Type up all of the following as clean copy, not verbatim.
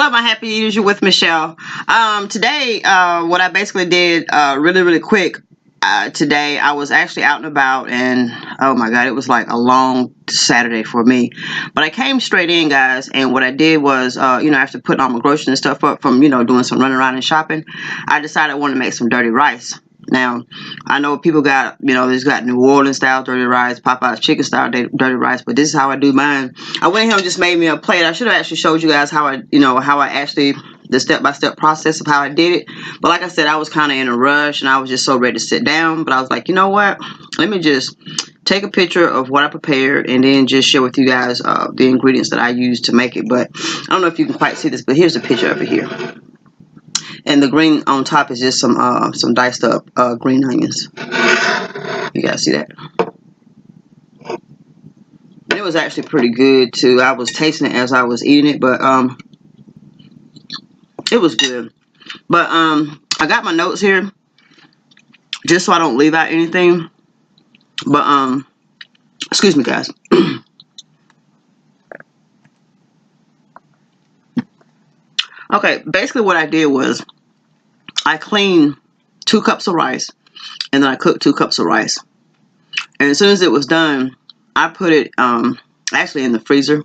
Hello, my happy eaters. You're with Michelle. Today, what I basically did really quick today, I was actually out and about, and oh my god, it was like a long Saturday for me. But I came straight in, guys, and what I did was, after putting all my groceries and stuff up from, doing some running around and shopping, I decided I wanted to make some dirty rice. Now, I know people got, there's got New Orleans style dirty rice, Popeye's chicken style dirty rice, but this is how I do mine. I went here and just made me a plate. I should have actually showed you guys how I actually, the step-by-step process of how I did it. But like I said, I was kind of in a rush and I was just so ready to sit down. But I was like, you know what? Let me just take a picture of what I prepared and then just share with you guys the ingredients that I used to make it. But I don't know if you can quite see this, but here's a picture of it here. And the green on top is just some diced up green onions. You guys see that? It was actually pretty good too. I was tasting it as I was eating it, but it was good. But I got my notes here just so I don't leave out anything. But excuse me, guys. Okay, basically what I did was I cleaned 2 cups of rice, and then I cooked 2 cups of rice. And as soon as it was done, I put it actually in the freezer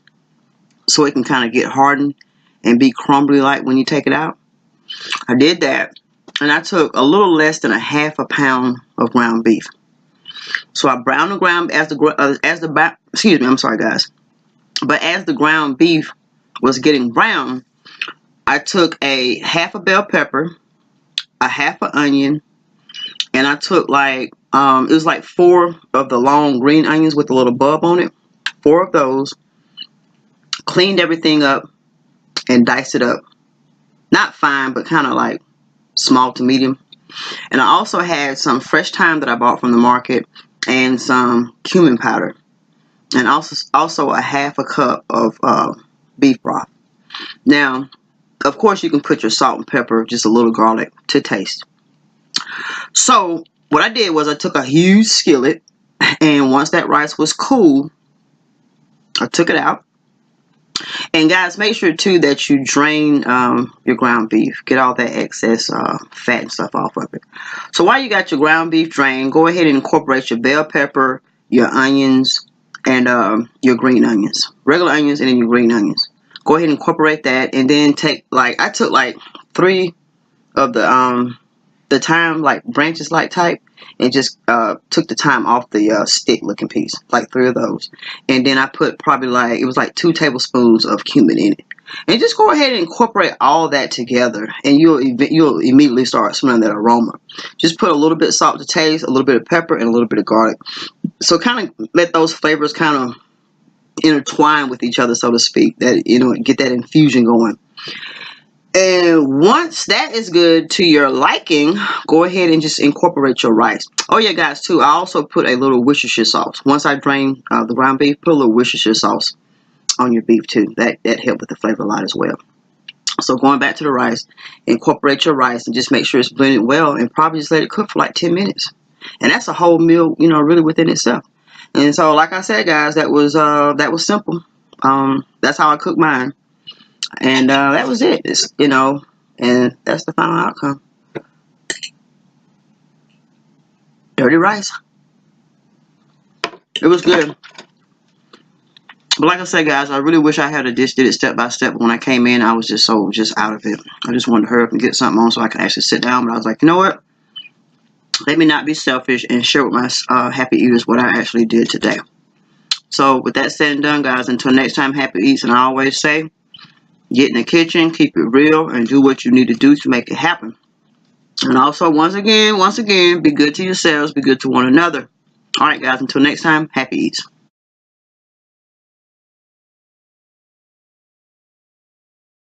so it can kind of get hardened and be crumbly like when you take it out. I did that, and I took a little less than a half a pound of ground beef. So I browned the ground excuse me, I'm sorry guys. But as the ground beef was getting brown, I took a half a bell pepper, a half an onion, and I took like, it was like 4 of the long green onions with a little bulb on it. 4 of those. Cleaned everything up and diced it up. Not fine, but kind of like small to medium. And I also had some fresh thyme that I bought from the market and some cumin powder. And also a half a cup of beef broth. Now, of course, you can put your salt and pepper, just a little garlic to taste. So what I did was I took a huge skillet, and once that rice was cool, I took it out. And guys, make sure too that you drain your ground beef. Get all that excess fat and stuff off of it. So while you got your ground beef drained, go ahead and incorporate your bell pepper, your onions, and your green onions. Regular onions and then your green onions. Go ahead and incorporate that, and then take I took like 3 of the thyme, like branches like type, and just took the thyme off the stick looking piece, like 3 of those. And then I put probably it was like 2 tablespoons of cumin in it. And just go ahead and incorporate all that together, and you'll immediately start smelling that aroma. Just put a little bit of salt to taste, a little bit of pepper, and a little bit of garlic. So kind of let those flavors kind of intertwine with each other, so to speak, that get that infusion going. And once that is good to your liking, go ahead and just incorporate your rice. Oh yeah, guys, too, I also put a little Worcestershire sauce. Once I drain the ground beef, put a little Worcestershire sauce on your beef too. That helped with the flavor a lot as well. So going back to the rice, incorporate your rice and just make sure it's blended well, and probably just let it cook for like 10 minutes. And that's a whole meal, really within itself. And so, like I said, guys, that was simple. That's how I cooked mine, and that was it. And that's the final outcome. Dirty rice. It was good, but like I said, guys, I really wish I had a dish did it step by step. But when I came in, I was just out of it. I just wanted to hurry up and get something on so I could actually sit down. But I was like, you know what? Let me not be selfish and share with my happy eaters what I actually did today. So with that said and done, guys, until next time, happy eats. And I always say, get in the kitchen, keep it real, and do what you need to do to make it happen. And also, once again, be good to yourselves, be good to one another. All right, guys, until next time, happy eats.